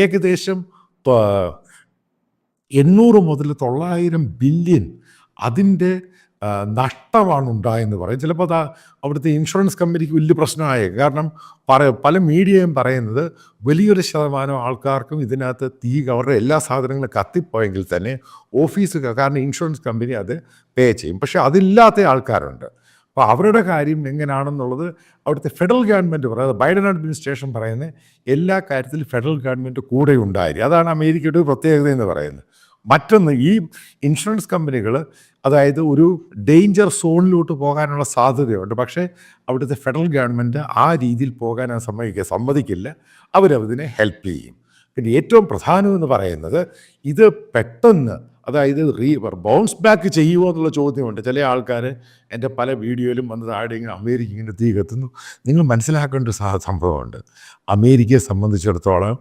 ഏകദേശം പ 800 മുതൽ 900 ബില്യൺ അതിൻ്റെ നഷ്ടമാണ് ഉണ്ടായെന്ന് പറയും. ചിലപ്പോൾ അവിടുത്തെ ഇൻഷുറൻസ് കമ്പനിക്ക് വലിയ പ്രശ്നമായേക്കും. കാരണം പല മീഡിയയും പറയുന്നത് വലിയൊരു ശതമാനം ആൾക്കാർക്കും ഇതിനകത്ത് അവരുടെ എല്ലാ സാധനങ്ങളും കത്തിപ്പോയെങ്കിൽ തന്നെ കാരണം ഇൻഷുറൻസ് കമ്പനി അത് പേ ചെയ്യും. പക്ഷേ അതില്ലാത്ത ആൾക്കാരുണ്ട്. അപ്പോൾ അവരുടെ കാര്യം എങ്ങനെയാണെന്നുള്ളത് അവിടുത്തെ ഫെഡറൽ ഗവൺമെൻറ് പറയുന്നത്, ബൈഡൻ അഡ്മിനിസ്ട്രേഷൻ പറയുന്നത് എല്ലാ കാര്യത്തിലും ഫെഡറൽ ഗവൺമെൻറ് കൂടെ ഉണ്ടായിരിക്കും. അതാണ് അമേരിക്കയുടെ ഒരു പ്രത്യേകത എന്ന് പറയുന്നത്. മറ്റൊന്ന്, ഈ ഇൻഷുറൻസ് കമ്പനികൾ അതായത് ഒരു ഡേഞ്ചർ സോണിലോട്ട് പോകാനുള്ള സാധ്യതയുണ്ട്. പക്ഷേ അവിടുത്തെ ഫെഡറൽ ഗവൺമെൻറ് ആ രീതിയിൽ പോകാൻ സമ്മതിക്കില്ല. അവരതിനെ ഹെൽപ്പ് ചെയ്യും. പിന്നെ ഏറ്റവും പ്രധാനമെന്ന് പറയുന്നത് ഇത് പെട്ടെന്ന് അതായത് ബൗൺസ് ബാക്ക് ചെയ്യുമോ എന്നുള്ള ചോദ്യമുണ്ട്. ചില ആൾക്കാർ എൻ്റെ പല വീഡിയോയിലും വന്ന് താഴെ ഇങ്ങനെ അമേരിക്ക ഇങ്ങനെ തീ കത്തുന്നു. നിങ്ങൾ മനസ്സിലാക്കേണ്ട ഒരു സംഭവമുണ്ട്. അമേരിക്കയെ സംബന്ധിച്ചിടത്തോളം